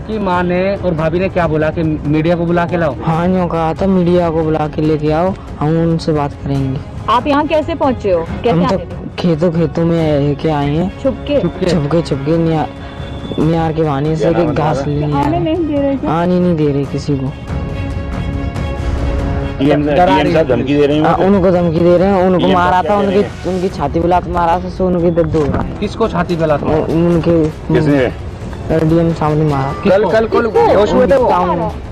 लड़की माँ ने और भाभी ने क्या बोला कि मीडिया को बुला के लाओ? हाँ, यूँ कहा था मीडिया को बुला के लेके आओ, हम उनसे बात करेंगे। आप यहाँ कैसे पहुँचे हो? हम कैसे तो आए थे? खेतों में के आए हैं, छुपके? छुपके नियार के बहाने से कि घास लेने आए आने हैं। नहीं दे रहे थे? आने नहीं दे रहे किसी को। धमकी दे रहे हैं, उनको धमकी दे रहे हैं, उनको मारा था, उनकी छाती पे लात मारा था, सो उनकी दर्द हो रहा है। किसको छाती पे लात मारा? उनके डीएम सामने मारा। कल बेहोश हुए थे वो?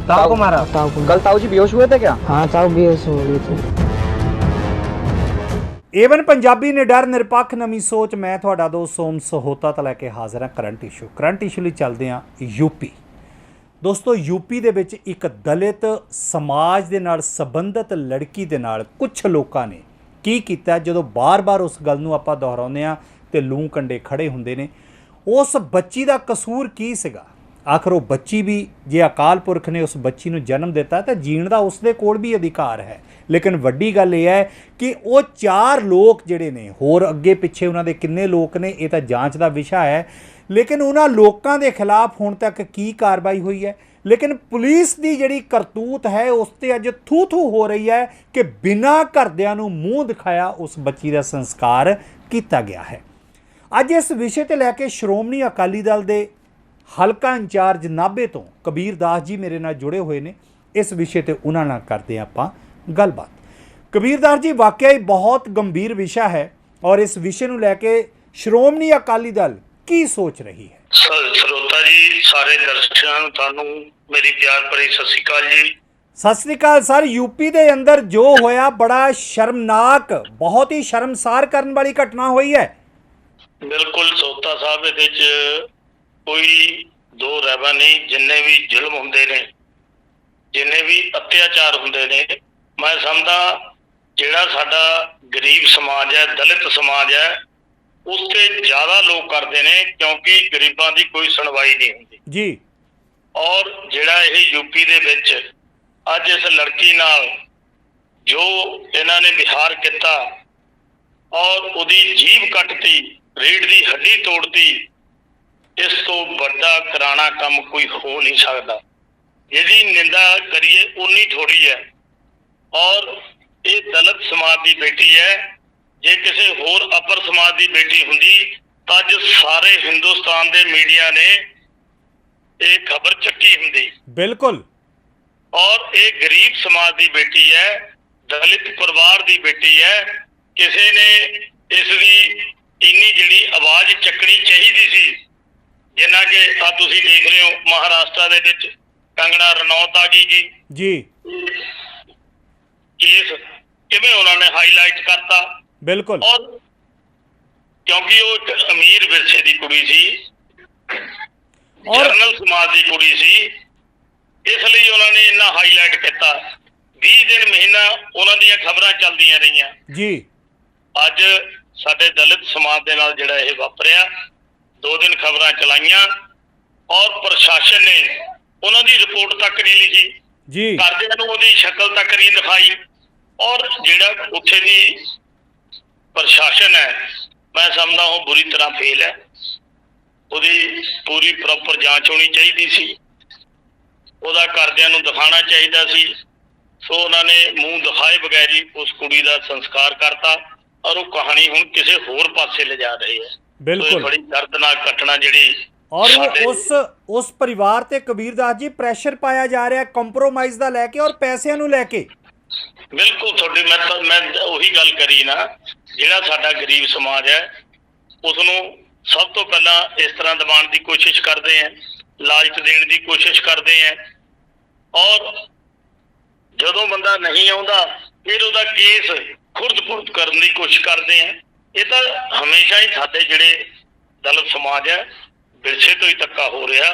ताऊ को मारा? कल ताऊ जी बेहोश हुए थे क्या? हाँ, ताऊ बेहोश हो गए थे। ਏਵਨ ਪੰਜਾਬੀ ਨਿਡਰ ਨਿਰਪੱਖ ਨਵੀਂ ਸੋਚ ਮੈਂ ਤੁਹਾਡਾ ਦੋਸਤ ਸੋਮ ਸਹੋਤਾ ਤੋਂ ਲੈ ਕੇ ਹਾਜ਼ਰ ਹਾਂ ਕਰੰਟ ਇਸ਼ੂ ਲਈ ਚੱਲਦੇ ਹਾਂ ਯੂਪੀ। ਦੋਸਤੋ ਯੂਪੀ ਦੇ ਵਿੱਚ ਇੱਕ ਦਲਿਤ ਸਮਾਜ ਦੇ ਨਾਲ ਸੰਬੰਧਿਤ ਲੜਕੀ ਦੇ ਨਾਲ ਕੁਝ ਲੋਕਾਂ ਨੇ ਕੀ ਕੀਤਾ, ਜਦੋਂ ਬਾਰ-ਬਾਰ ਉਸ ਗੱਲ ਨੂੰ ਆਪਾਂ ਦੁਹਰਾਉਂਦੇ ਹਾਂ ਤੇ ਲੂੰ ਕੰਡੇ ਖੜੇ ਹੁੰਦੇ ਨੇ। ਉਸ ਬੱਚੀ ਦਾ ਕਸੂਰ ਕੀ ਸੀਗਾ? ਆਖਰ ਉਹ ਬੱਚੀ ਵੀ ਜੇ ਅਕਾਲ ਪੁਰਖ ਨੇ ਉਸ ਬੱਚੀ ਨੂੰ ਜਨਮ ਦਿੱਤਾ ਤਾਂ ਜੀਣ ਦਾ ਉਸ ਦੇ ਕੋਲ ਵੀ ਅਧਿਕਾਰ ਹੈ। ਲੇਕਿਨ ਵੱਡੀ ਗੱਲ ਇਹ ਹੈ ਕਿ ਉਹ 4 ਲੋਕ ਜਿਹੜੇ ਨੇ, ਹੋਰ ਅੱਗੇ ਪਿੱਛੇ ਉਹਨਾਂ ਦੇ ਕਿੰਨੇ ਲੋਕ ਨੇ ਇਹ ਤਾਂ ਜਾਂਚ ਦਾ ਵਿਸ਼ਾ ਹੈ, ਲੇਕਿਨ ਉਹਨਾਂ ਲੋਕਾਂ ਦੇ ਖਿਲਾਫ ਹੁਣ ਤੱਕ ਕੀ ਕਾਰਵਾਈ ਹੋਈ ਹੈ? ਲੇਕਿਨ ਪੁਲਿਸ ਦੀ ਜਿਹੜੀ ਕਰਤੂਤ ਹੈ ਉਸ 'ਤੇ ਅੱਜ ਥੂ ਹੋ ਰਹੀ ਹੈ ਕਿ ਬਿਨਾਂ ਘਰਦਿਆਂ ਨੂੰ ਮੂੰਹ ਦਿਖਾਇਆ ਉਸ ਬੱਚੀ ਦਾ ਸੰਸਕਾਰ ਕੀਤਾ ਗਿਆ ਹੈ। ਅੱਜ ਇਸ ਵਿਸ਼ੇ 'ਤੇ ਲੈ ਕੇ ਸ਼੍ਰੋਮਣੀ ਅਕਾਲੀ ਦਲ ਦੇ ਹਲਕਾ ਇੰਚਾਰਜ ਨਾਭੇ ਤੋਂ ਕਬੀਰ ਦਾਸ ਜੀ ਮੇਰੇ ਨਾਲ ਜੁੜੇ ਹੋਏ ਨੇ। ਇਸ ਵਿਸ਼ੇ 'ਤੇ ਉਹਨਾਂ ਨਾਲ ਕਰਦੇ ਆਪਾਂ ਗੱਲਬਾਤ। ਕਬੀਰ ਦਾਸ ਜੀ, ਵਾਕਿਆ ਹੀ ਬਹੁਤ ਗੰਭੀਰ ਵਿਸ਼ਾ ਹੈ ਔਰ ਇਸ ਵਿਸ਼ੇ ਨੂੰ ਲੈ ਕੇ ਸ਼੍ਰੋਮਣੀ ਅਕਾਲੀ ਦਲ ਕੀ ਸੋਚ ਰਹੀ ਹੈ? ਸਰੋਤਾ ਜੀ, ਸਾਰੇ ਦਰਸ਼ਕਾਂ ਨੂੰ ਤੁਹਾਨੂੰ ਮੇਰੀ ਪਿਆਰ ਭਰੀ ਸਤਿ ਸ਼੍ਰੀ ਅਕਾਲ ਜੀ। ਸਤਿ ਸ੍ਰੀ ਅਕਾਲ ਸਰ। ਯੂਪੀ ਦੇ ਅੰਦਰ ਜੋ ਹੋਇਆ ਬੜਾ ਸ਼ਰਮਨਾਕ, ਬਹੁਤ ਹੀ ਸ਼ਰਮਸਾਰ ਕਰਨ ਵਾਲੀ ਘਟਨਾ ਹੋਈ ਹੈ। ਬਿਲਕੁਲ ਸਰੋਤਾ ਸਾਹਿਬ, ਇਹਦੇ 'ਚ ਕੋਈ ਦੋ ਰਹਿਬਾ ਨਹੀਂ। ਜਿੰਨੇ ਵੀ ਜ਼ੁਲਮ ਹੁੰਦੇ ਨੇ, ਜਿੰਨੇ ਵੀ ਅਤਿਆਚਾਰ ਹੁੰਦੇ ਨੇ, ਮੈਂ ਸਮਝਦਾ ਜਿਹੜਾ ਸਾਡਾ ਗਰੀਬ ਸਮਾਜ ਹੈ, ਦਲਿਤ ਸਮਾਜ ਹੈ, ਉਸ ਤੇ ਜ਼ਿਆਦਾ ਲੋਕ ਕਰਦੇ ਨੇ, ਕਿਉਂਕਿ ਗਰੀਬਾਂ ਦੀ ਕੋਈ ਸੁਣਵਾਈ ਨਹੀਂ ਹੁੰਦੀ ਜੀ। ਔਰ ਜਿਹੜਾ ਇਹ ਯੂਪੀ ਦੇ ਵਿੱਚ ਅੱਜ ਇਸ ਲੜਕੀ ਨਾਲ ਜੋ ਇਹਨਾਂ ਨੇ ਵਿਹਾਰ ਕੀਤਾ ਔਰ ਉਹਦੀ ਜੀਭ ਕੱਟਤੀ, ਰੀੜ੍ਹ ਦੀ ਹੱਡੀ ਤੋੜਤੀ, ਇਸ ਤੋਂ ਵੱਡਾ ਕਰਾਣਾ ਕੰਮ ਕੋਈ ਹੋ ਨਹੀਂ ਸਕਦਾ। ਜਿਹਦੀ ਨਿੰਦਾ ਕਰੀਏ ਉਨੀ ਥੋੜੀ ਹੈ। ਔਰ ਇਹ ਦਲਿਤ ਸਮਾਜ ਦੀ ਬੇਟੀ ਹੈ। ਜੇ ਕਿਸੇ ਹੋਰ ਅਪਰ ਸਮਾਜ ਦੀ ਬੇਟੀ ਹੁੰਦੀ ਤਾਂ ਅੱਜ ਸਾਰੇ ਹਿੰਦੁਸਤਾਨ ਦੇ ਮੀਡੀਆ ਨੇ ਇਹ ਖਬਰ ਚੱਕੀ ਹੁੰਦੀ। ਬਿਲਕੁਲ। ਔਰ ਇਹ ਗਰੀਬ ਸਮਾਜ ਦੀ ਬੇਟੀ ਹੈ, ਦਲਿਤ ਪਰਿਵਾਰ ਦੀ ਬੇਟੀ ਹੈ। ਕਿਸੇ ਨੇ ਇਸ ਦੀ ਇੰਨੀ ਜਿਹੜੀ ਆਵਾਜ਼ ਚੱਕਣੀ ਚਾਹੀਦੀ ਸੀ, ਜਿੰਨਾ ਕਿ ਆ ਤੁਸੀਂ ਦੇਖ ਰਹੇ ਹੋ ਮਹਾਰਾਸ਼ਟਰ ਦੇ ਵਿੱਚ ਕੰਗਣਾ ਰਣੌਤ ਆ ਗਈ ਜੀ। ਕੇਸ ਕਿਵੇਂ ਉਹਨਾਂ ਨੇ ਹਾਈਲਾਈਟ ਕਰਤਾ। ਬਿਲਕੁਲ। ਔਰ ਕਿਉਂਕਿ ਉਹ ਇੱਕ ਅਮੀਰ ਵਿਰਸੇ ਦੀ ਕੁੜੀ ਸੀ, ਜਰਨਲ ਸਮਾਜ ਦੀ ਕੁੜੀ ਸੀ, ਇਸ ਲਈ ਉਹਨਾਂ ਨੇ ਇੰਨਾ ਹਾਈਲਾਈਟ ਕੀਤਾ। 20 ਦਿਨ ਮਹੀਨਾ ਉਹਨਾਂ ਦੀਆਂ ਖਬਰਾਂ ਚੱਲਦੀਆਂ ਰਹੀਆਂ ਜੀ। ਅੱਜ ਸਾਡੇ ਦਲਿਤ ਸਮਾਜ ਦੇ ਨਾਲ ਜਿਹੜਾ ਇਹ ਵਾਪਰਿਆ, 2 ਦਿਨ ਖਬਰਾਂ ਚਲਾਈਆਂ ਔਰ ਪ੍ਰਸ਼ਾਸਨ ਨੇ ਉਹਨਾਂ ਦੀ ਰਿਪੋਰਟ ਤੱਕ ਨਹੀਂ ਲਿਖੀ ਜੀ, ਘਰਦਿਆਂ ਨੂੰ ਉਹਦੀ ਸ਼ਕਲ ਤੱਕ ਨਹੀਂ ਦਿਖਾਈ। ਔਰ ਜਿਹੜਾ ਉੱਥੇ ਦੀ ਪ੍ਰਸ਼ਾਸਨ ਹੈ, ਮੈਂ ਸਮਝਦਾ ਉਹ ਬੁਰੀ ਤਰ੍ਹਾਂ ਫੇਲ ਹੈ। ਉਹਦੀ ਪੂਰੀ ਪ੍ਰੋਪਰ ਜਾਂਚ ਹੋਣੀ ਚਾਹੀਦੀ ਸੀ, ਉਹਦਾ ਘਰਦਿਆਂ ਨੂੰ ਦਿਖਾਉਣਾ ਚਾਹੀਦਾ ਸੀ। ਸੋ ਉਹਨਾਂ ਨੇ ਮੂੰਹ ਦਿਖਾਏ ਬਗੈਰ ਹੀ ਉਸ ਕੁੜੀ ਦਾ ਸੰਸਕਾਰ ਕਰਤਾ ਔਰ ਉਹ ਕਹਾਣੀ ਹੁਣ ਕਿਸੇ ਹੋਰ ਪਾਸੇ ਲਿਜਾ ਰਹੀ ਹੈ। ਬਿਲਕੁਲ। ਬੜੀ ਦਰਦਨਾਕ ਘਟਨਾ ਜਿਹੜੀ ਔਰ ਉਸ ਪਰਿਵਾਰ ਤੇ ਕਬੀਰ ਦਾਸ ਜੀ ਪ੍ਰੈਸ਼ਰ ਪਾਇਆ ਜਾ ਰਿਹਾ ਕੰਪਰੋਮਾਈਜ਼ ਦਾ ਲੈ ਕੇ ਔਰ ਪੈਸਿਆਂ ਨੂੰ ਲੈ ਕੇ। ਬਿਲਕੁਲ ਤੁਹਾਡੀ ਮੈਂ ਉਹੀ ਗੱਲ ਕਰੀ ਨਾ, ਜਿਹੜਾ ਸਾਡਾ ਗਰੀਬ ਸਮਾਜ ਹੈ ਉਸ ਨੂੰ ਸਭ ਤੋਂ ਪਹਿਲਾਂ ਇਸ ਤਰ੍ਹਾਂ ਦਬਾਉਣ ਦੀ ਕੋਸ਼ਿਸ਼ ਕਰਦੇ ਆ, ਲਾਲਚ ਦੇਣ ਦੀ ਕੋਸ਼ਿਸ਼ ਕਰਦੇ ਆ ਔਰ ਜਦੋਂ ਬੰਦਾ ਨਹੀਂ ਆਉਂਦਾ ਫਿਰ ਉਹਦਾ ਕੇਸ ਖੁਰਦ ਕਰਨ ਦੀ ਕੋਸ਼ਿਸ਼ ਕਰਦੇ ਆ। ਇਹ ਤਾਂ ਹਮੇਸ਼ਾ ਹੀ ਸਾਡੇ ਜਿਹੜੇ ਦਲਿਤ ਸਮਾਜ ਹੈ ਵਿਰਸੇ ਤੋਂ ਹੀ ਧੱਕਾ ਹੋ ਰਿਹਾ।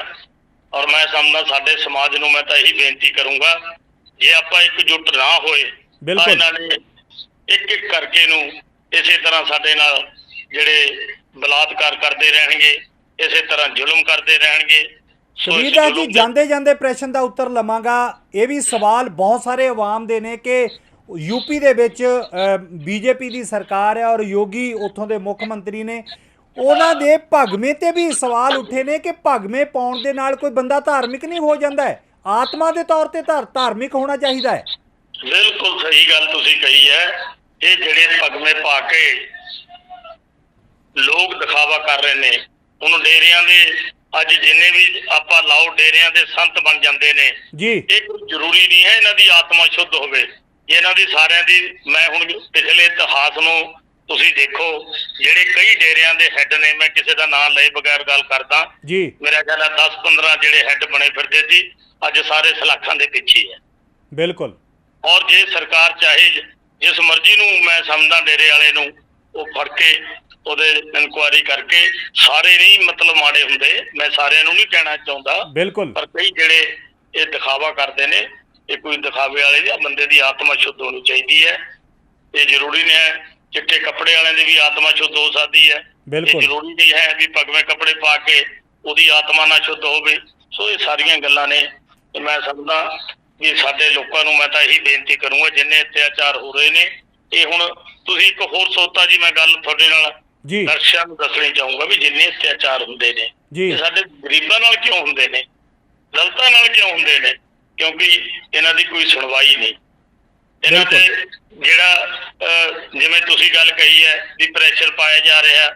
ਔਰ ਮੈਂ ਸਮਝਦਾ ਸਾਡੇ ਸਮਾਜ ਨੂੰ ਮੈਂ ਤਾਂ ਇਹੀ ਬੇਨਤੀ ਕਰੂੰਗਾ, ਜੇ ਆਪਾਂ ਇਕਜੁੱਟ ਨਾ ਹੋਏ ਤਾਂ ਇਹਨਾਂ ਨੇ ਇੱਕ ਕਰਕੇ ਨੂੰ ਇਸੇ ਤਰ੍ਹਾਂ ਸਾਡੇ ਨਾਲ ਜਿਹੜੇ ਬਲਾਤਕਾਰ ਕਰਦੇ ਰਹਿਣਗੇ, ਇਸੇ ਤਰ੍ਹਾਂ ਜ਼ੁਲਮ ਕਰਦੇ ਰਹਿਣਗੇ। ਕਬੀਰ ਦਾਸ ਜੀ, ਜਾਂਦੇ ਪ੍ਰਸ਼ਨ ਦਾ ਉੱਤਰ ਲਵਾਂਗਾ। ਇਹ ਵੀ ਸਵਾਲ ਬਹੁਤ ਸਾਰੇ ਆਵਾਮ ਦੇ ਨੇ ਕਿ ਯੂਪੀ ਦੇ ਵਿੱਚ ਬੀਜੇਪੀ ਦੀ ਸਰਕਾਰ ਹੈ ਔਰ ਯੋਗੀ ਉੱਥੋਂ ਦੇ ਮੁੱਖ ਮੰਤਰੀ ਨੇ, ਉਹਨਾਂ ਦੇ ਭਗਵੇਂ ਤੇ ਵੀ ਸਵਾਲ ਉੱਠੇ ਨੇ ਕਿ ਭਗਵੇਂ ਪਾਉਣ ਦੇ ਨਾਲ ਕੋਈ ਬੰਦਾ ਧਾਰਮਿਕ ਨਹੀਂ ਹੋ ਜਾਂਦਾ ਹੈ, ਆਤਮਾ ਦੇ ਤੌਰ ਤੇ ਧਾਰਮਿਕ ਹੋਣਾ ਚਾਹੀਦਾ ਹੈ। ਬਿਲਕੁਲ ਸਹੀ ਗੱਲ ਤੁਸੀਂ ਕਹੀ ਹੈ। ਇਹ ਜਿਹੜੇ ਭਗਵੇਂ ਪਾ ਕੇ ਲੋਕ ਦਿਖਾਵਾ ਕਰ ਰਹੇ ਨੇ, ਉਹਨੂੰ ਡੇਰਿਆਂ ਦੇ ਅੱਜ ਜਿੰਨੇ ਵੀ ਆਪਾਂ ਲਾਓ ਡੇਰਿਆਂ ਦੇ ਸੰਤ ਬਣ ਜਾਂਦੇ ਨੇ ਜੀ। ਇਹ ਕੋਈ ਜ਼ਰੂਰੀ ਨਹੀਂ ਹੈ ਇਹਨਾਂ ਦੀ ਆਤਮਾ ਸ਼ੁੱਧ ਹੋਵੇ। ਇਹਨਾਂ ਦੀ ਸਾਰਿਆਂ ਦੀ, ਮੈਂ ਹੁਣ ਪਿਛਲੇ ਇਤਿਹਾਸ ਨੂੰ ਤੁਸੀਂ ਦੇਖੋ, ਜਿਹੜੇ ਕਈ ਡੇਰਿਆਂ ਦੇ ਹੈੱਡ ਨੇ, ਮੈਂ ਕਿਸੇ ਦਾ ਨਾਮ ਲਏ ਬਗੈਰ ਗੱਲ ਕਰਦਾ ਜੀ, ਮੇਰਾ ਖਿਆਲ ਹੈ 10-15 ਜਿਹੜੇ ਹੈੱਡ ਬਣੇ ਫਿਰਦੇ ਸੀ, ਅੱਜ ਸਾਰੇ ਸਲਾਖਾਂ ਦੇ ਪਿੱਛੇ ਹੈ। ਬਿਲਕੁਲ। ਔਰ ਜੇ ਸਰਕਾਰ ਚਾਹੇ ਜਿਸ ਮਰਜ਼ੀ ਨੂੰ, ਮੈਂ ਸਮਝਦਾ ਡੇਰੇ ਵਾਲੇ ਨੂੰ ਉਹ ਫੜ ਕੇ ਉਹਦੇ ਇਨਕੁਆਇਰੀ ਕਰਕੇ, ਸਾਰੇ ਨਹੀਂ ਮਤਲਬ ਮਾੜੇ ਹੁੰਦੇ, ਮੈਂ ਸਾਰਿਆਂ ਨੂੰ ਨਹੀਂ ਕਹਿਣਾ ਚਾਹੁੰਦਾ, ਬਿਲਕੁਲ। ਪਰ ਕਈ ਜਿਹੜੇ ਇਹ ਦਿਖਾਵਾ ਕਰਦੇ ਨੇ, ਇਹ ਕੋਈ ਦਿਖਾਵੇ ਵਾਲੇ ਦੀ, ਬੰਦੇ ਦੀ ਆਤਮਾ ਸ਼ੁੱਧ ਹੋਣੀ ਚਾਹੀਦੀ ਹੈ। ਇਹ ਜ਼ਰੂਰੀ ਨਹੀਂ ਹੈ ਚਿੱਟੇ ਕੱਪੜੇ ਵਾਲਿਆਂ ਦੀ ਵੀ ਆਤਮਾ ਸ਼ੁੱਧ ਹੋ ਸਕਦੀ ਹੈ। ਇਹ ਜ਼ਰੂਰੀ ਨਹੀਂ ਹੈ ਵੀ ਭਗਵੇਂ ਕੱਪੜੇ ਪਾ ਕੇ ਉਹਦੀ ਆਤਮਾ ਨਾ ਸ਼ੁੱਧ ਹੋਵੇ। ਸੋ ਇਹ ਸਾਰੀਆਂ ਗੱਲਾਂ ਨੇ। ਮੈਂ ਸਮਝਦਾ ਵੀ ਸਾਡੇ ਲੋਕਾਂ ਨੂੰ, ਮੈਂ ਤਾਂ ਇਹੀ ਬੇਨਤੀ ਕਰੂੰਗਾ, ਜਿੰਨੇ ਅਤਿਆਚਾਰ ਹੋ ਰਹੇ ਨੇ, ਇਹ ਹੁਣ ਤੁਸੀਂ ਇੱਕ ਹੋਰ ਸੋਤਾ ਜੀ, ਮੈਂ ਗੱਲ ਤੁਹਾਡੇ ਨਾਲ ਦਰਸ਼ਕਾਂ ਨੂੰ ਦੱਸਣੀ ਚਾਹੂੰਗਾ ਵੀ ਜਿੰਨੇ ਅਤਿਆਚਾਰ ਹੁੰਦੇ ਨੇ, ਇਹ ਸਾਡੇ ਗਰੀਬਾਂ ਨਾਲ ਕਿਉਂ ਹੁੰਦੇ ਨੇ, ਦਲਿਤਾਂ ਨਾਲ ਕਿਉਂ ਹੁੰਦੇ ਨੇ? ਕਿਉਂਕਿ ਇਹਨਾਂ ਦੀ ਕੋਈ ਸੁਣਵਾਈ ਨਹੀਂ। ਇਹਨਾਂ ਤੇ ਜਿਹੜਾ ਜਿਵੇਂ ਤੁਸੀਂ ਗੱਲ ਕਹੀ ਹੈ ਵੀ ਪ੍ਰੈਸ਼ਰ ਪਾਇਆ ਜਾ ਰਿਹਾ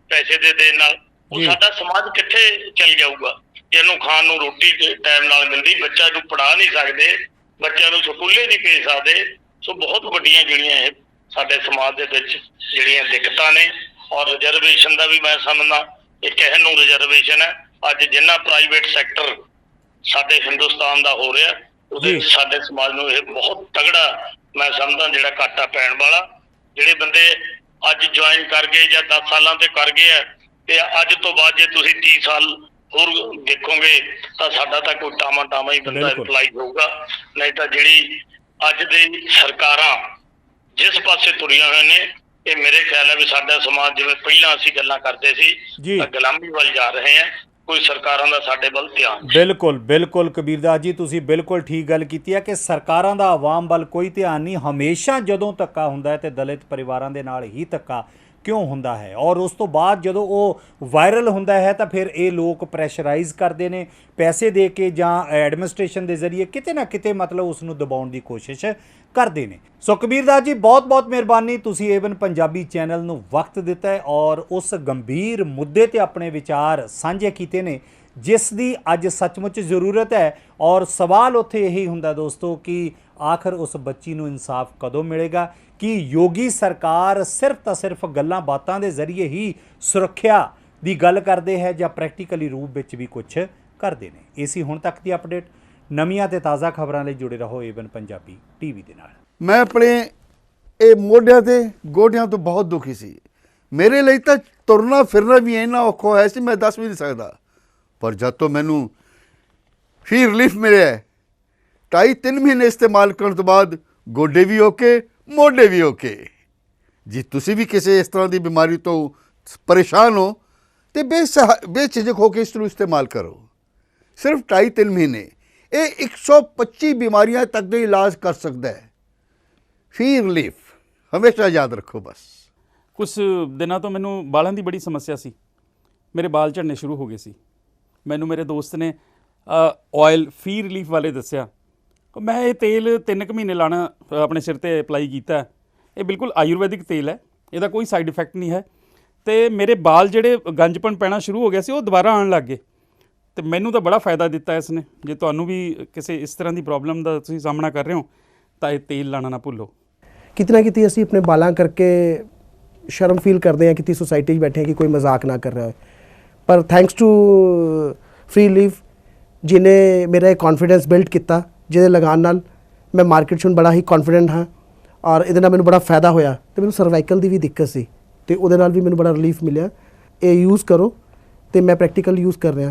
ਪੈਸੇ ਦੇ ਦੇਣ ਨਾਲ, ਉਹ ਸਾਡਾ ਸਮਾਜ ਕਿੱਥੇ ਚੱਲ ਜਾਊਗਾ? ਜਿਹਨੂੰ ਖਾਣ ਨੂੰ ਰੋਟੀ ਟਾਈਮ ਨਾਲ ਮਿਲਦੀ, ਬੱਚਾ ਨੂੰ ਪੜ੍ਹਾ ਨਹੀਂ ਸਕਦੇ, ਬੱਚਿਆਂ ਨੂੰ ਸਕੂਲੇ ਨਹੀਂ ਭੇਜ ਸਕਦੇ। ਸੋ ਬਹੁਤ ਵੱਡੀਆਂ ਜਿਹੜੀਆਂ ਇਹ ਸਾਡੇ ਸਮਾਜ ਦੇ ਵਿੱਚ ਜਿਹੜੀਆਂ ਦਿੱਕਤਾਂ ਨੇ। ਔਰ ਰਿਜ਼ਰਵੇਸ਼ਨ ਦਾ ਵੀ ਮੈਂ ਸਮਝਦਾ, ਇਹ ਕਹਿਣ ਨੂੰ ਰਿਜ਼ਰਵੇਸ਼ਨ ਹੈ, ਅੱਜ ਜਿੰਨਾ ਪ੍ਰਾਈਵੇਟ ਸੈਕਟਰ ਸਾਡੇ ਹਿੰਦੁਸਤਾਨ ਦਾ ਹੋ ਰਿਹਾ, ਉਹਦੇ ਸਾਡੇ ਸਮਾਜ ਨੂੰ ਇਹ ਬਹੁਤ ਤਗੜਾ ਮੈਂ ਸਮਝਦਾ ਜਿਹੜਾ ਘਾਟਾ ਪੈਣ ਵਾਲਾ। ਜਿਹੜੇ ਬੰਦੇ ਅੱਜ ਜੁਆਇਨ ਕਰ ਗਏ ਜਾਂ 10 ਸਾਲਾਂ ਤੇ ਕਰ ਗਏ ਆ, ਤੇ ਅੱਜ ਤੋਂ ਬਾਅਦ ਜੇ ਤੁਸੀਂ 30 ਸਾਲ ਹੋਰ ਦੇਖੋਗੇ ਤਾਂ ਸਾਡਾ ਤਾਂ ਕੋਈ ਟਾਮਾ ਹੀ ਬੰਦਾ ਇੰਪਲਾਈ ਹੋਊਗਾ। ਨਹੀਂ ਤਾਂ ਜਿਹੜੀ ਅੱਜ ਦੀ ਸਰਕਾਰਾਂ ਜਿਸ ਪਾਸੇ ਤੁਰੀਆਂ ਹੋਏ ਨੇ, ਇਹ ਮੇਰੇ ਖਿਆਲ ਹੈ ਵੀ ਸਾਡਾ ਸਮਾਜ ਜਿਵੇਂ ਪਹਿਲਾਂ ਅਸੀਂ ਗੱਲਾਂ ਕਰਦੇ ਸੀ ਤਾਂ ਗੁਲਾਮੀ ਵੱਲ ਜਾ ਰਹੇ ਹਾਂ। ਕੋਈ ਸਰਕਾਰਾਂ ਦਾ ਸਾਡੇ ਵੱਲ ਧਿਆਨ ਨਹੀਂ। ਬਿਲਕੁਲ ਬਿਲਕੁਲ ਕਬੀਰਦਾਸ ਜੀ, ਤੁਸੀਂ ਬਿਲਕੁਲ ਠੀਕ ਗੱਲ ਕੀਤੀ ਹੈ ਕਿ ਸਰਕਾਰਾਂ ਦਾ ਆਵਾਮ ਵੱਲ ਕੋਈ ਧਿਆਨ ਨਹੀਂ। ਹਮੇਸ਼ਾ ਜਦੋਂ ਧੱਕਾ ਹੁੰਦਾ ਹੈ ਤੇ ਦਲਿਤ ਪਰਿਵਾਰਾਂ ਦੇ ਨਾਲ ਹੀ ਧੱਕਾ ਕਿਉਂ ਹੁੰਦਾ ਹੈ, ਔਰ ਉਸ ਤੋਂ ਬਾਅਦ ਜਦੋਂ ਉਹ ਵਾਇਰਲ ਹੁੰਦਾ ਹੈ ਤਾਂ ਫਿਰ ਇਹ ਲੋਕ ਪ੍ਰੈਸ਼ਰਾਈਜ਼ ਕਰਦੇ ਨੇ ਪੈਸੇ ਦੇ ਕੇ ਜਾਂ ਐਡਮਿਨਿਸਟ੍ਰੇਸ਼ਨ ਦੇ ਜ਼ਰੀਏ ਕਿਤੇ ਨਾ ਕਿਤੇ ਮਤਲਬ ਉਸ ਨੂੰ ਦਬਾਉਣ ਦੀ ਕੋਸ਼ਿਸ਼ ਕਰਦੇ ਨੇ। ਸੋ ਕਬੀਰਦਾਸ ਜੀ, ਬਹੁਤ ਬਹੁਤ ਮਿਹਰਬਾਨੀ, ਤੁਸੀਂ ਏਵਨ ਪੰਜਾਬੀ ਚੈਨਲ ਨੂੰ ਵਕਤ ਦਿੱਤਾ ਹੈ ਔਰ ਉਸ ਗੰਭੀਰ ਮੁੱਦੇ ਤੇ ਆਪਣੇ ਵਿਚਾਰ ਸਾਂਝੇ ਕੀਤੇ ਨੇ ਜਿਸ ਦੀ ਅੱਜ ਸੱਚਮੁੱਚ ਜ਼ਰੂਰਤ ਹੈ। ਔਰ ਸਵਾਲ ਉੱਥੇ ਇਹੀ ਹੁੰਦਾ ਦੋਸਤੋ ਕਿ ਆਖਰ ਉਸ ਬੱਚੀ ਨੂੰ ਇਨਸਾਫ ਕਦੋਂ ਮਿਲੇਗਾ? ਕਿ ਯੋਗੀ ਸਰਕਾਰ ਸਿਰਫ ਤਾਂ ਸਿਰਫ ਗੱਲਾਂ ਬਾਤਾਂ ਦੇ ਜ਼ਰੀਏ ਹੀ ਸੁਰੱਖਿਆ ਦੀ ਗੱਲ ਕਰਦੇ ਹੈ ਜਾਂ ਪ੍ਰੈਕਟੀਕਲੀ ਰੂਪ ਵਿੱਚ ਵੀ ਕੁਝ ਕਰਦੇ ਨੇ? ਇਹ ਸੀ ਹੁਣ ਤੱਕ ਦੀ ਅਪਡੇਟ। ਨਵੀਆਂ ਤੇ ਤਾਜ਼ਾ ਖਬਰਾਂ ਲਈ ਜੁੜੇ ਰਹੋ ਏਵਨ ਪੰਜਾਬੀ ਟੀਵੀ ਦੇ ਨਾਲ। ਮੈਂ ਆਪਣੇ ਇਹ ਮੋਢਿਆਂ ਤੇ ਗੋਡਿਆਂ ਤੋਂ ਬਹੁਤ ਦੁਖੀ ਸੀ। ਮੇਰੇ ਲਈ ਤਾਂ ਤੁਰਨਾ ਫਿਰਨਾ ਵੀ ਇੰਨਾ ਔਖਾ ਹੋਇਆ ਸੀ, ਮੈਂ ਦੱਸ ਵੀ ਨਹੀਂ ਸਕਦਾ। ਪਰ ਜਦ ਤੋਂ ਮੈਨੂੰ ਫੀ ਰਿਲੀਫ ਮਿਲਿਆ 2.5-3 ਮਹੀਨੇ ਇਸਤੇਮਾਲ ਕਰਨ ਤੋਂ ਬਾਅਦ ਗੋਡੇ ਵੀ ਓਕੇ, ਮੋਢੇ ਵੀ ਓਕੇ। ਜੇ ਤੁਸੀਂ ਵੀ ਕਿਸੇ ਇਸ ਤਰ੍ਹਾਂ ਦੀ ਬਿਮਾਰੀ ਤੋਂ ਪਰੇਸ਼ਾਨ ਹੋ ਤੇ ਬੇਝਿਜਕ ਹੋ ਕੇ ਇਸ ਨੂੰ ਇਸਤੇਮਾਲ ਕਰੋ। ਸਿਰਫ 2.5-3 ਮਹੀਨੇ ਇਹ 125 ਬਿਮਾਰੀਆਂ ਤੱਕ ਦਾ ਇਲਾਜ ਕਰ ਸਕਦਾ ਹੈ। ਫੀ ਰਿਲੀਫ ਹਮੇਸ਼ਾ ਯਾਦ ਰੱਖੋ। ਬਸ ਕੁਝ ਦਿਨਾਂ ਤੋਂ ਮੈਨੂੰ ਬਾਲਾਂ ਦੀ ਬੜੀ ਸਮੱਸਿਆ ਸੀ, ਮੇਰੇ ਬਾਲ ਝੜਨੇ ਸ਼ੁਰੂ ਹੋ ਗਏ ਸੀ। ਮੈਨੂੰ ਮੇਰੇ ਦੋਸਤ ਨੇ ਆਇਲ ਫੀ ਰਿਲੀਫ ਵਾਲੇ ਦੱਸਿਆ। ਮੈਂ ਇਹ ਤੇਲ 3 ਕੁ ਮਹੀਨੇ ਲਾਣਾ ਆਪਣੇ ਸਿਰ ਤੇ ਅਪਲਾਈ ਕੀਤਾ। ਇਹ ਬਿਲਕੁਲ ਆਯੁਰਵੈਦਿਕ ਤੇਲ ਹੈ, ਇਹਦਾ ਕੋਈ ਸਾਈਡ ਇਫੈਕਟ ਨਹੀਂ ਹੈ। ਤੇ ਮੇਰੇ ਬਾਲ ਜਿਹੜੇ ਗੰਜਪਣ ਪੈਣਾ ਸ਼ੁਰੂ ਹੋ ਗਿਆ ਸੀ ਉਹ ਦੁਬਾਰਾ ਆਉਣ ਲੱਗ ਗਏ। ਤੇ ਮੈਨੂੰ ਤਾਂ ਬੜਾ ਫਾਇਦਾ ਦਿੱਤਾ ਇਸ ਨੇ। ਜੇ ਤੁਹਾਨੂੰ ਵੀ ਕਿਸੇ ਇਸ ਤਰ੍ਹਾਂ ਦੀ ਪ੍ਰੋਬਲਮ ਦਾ ਤੁਸੀਂ ਸਾਹਮਣਾ ਕਰ ਰਹੇ ਹੋ ਤਾਂ ਇਹ ਤੇਲ ਲਾਣਾ ਨਾ ਭੁੱਲੋ। ਕਿਤਨਾ ਕਿਤੇ ਅਸੀਂ ਆਪਣੇ ਬਾਲਾਂ ਕਰਕੇ ਸ਼ਰਮ ਫੀਲ ਕਰਦੇ ਹਾਂ ਕਿ ਸੋਸਾਇਟੀ 'ਚ ਬੈਠੇ ਹਾਂ ਕਿ ਕੋਈ ਮਜ਼ਾਕ ਨਾ ਕਰ ਰਿਹਾ ਹੋਏ, ਪਰ ਥੈਂਕਸ ਟੂ ਫ੍ਰੀ ਲੀਫ ਜਿਹਨੇ ਮੇਰਾ ਇੱਕ ਕੌਨਫੀਡੈਂਸ ਬਿਲਡ ਕੀਤਾ, ਜਿਹਦੇ ਲਗਾਉਣ ਨਾਲ ਮੈਂ ਮਾਰਕੀਟ 'ਚ ਹੁਣ ਬੜਾ ਹੀ ਕੌਨਫੀਡੈਂਟ ਹਾਂ ਔਰ ਇਹਦੇ ਨਾਲ ਮੈਨੂੰ ਬੜਾ ਫਾਇਦਾ ਹੋਇਆ। ਅਤੇ ਮੈਨੂੰ ਸਰਵਾਈਕਲ ਦੀ ਵੀ ਦਿੱਕਤ ਸੀ ਅਤੇ ਉਹਦੇ ਨਾਲ ਵੀ ਮੈਨੂੰ ਬੜਾ ਰਿਲੀਫ ਮਿਲਿਆ। ਇਹ ਯੂਜ਼ ਕਰੋ ਅਤੇ ਮੈਂ ਪ੍ਰੈਕਟੀਕਲ ਯੂਜ਼ ਕਰ ਰਿਹਾ।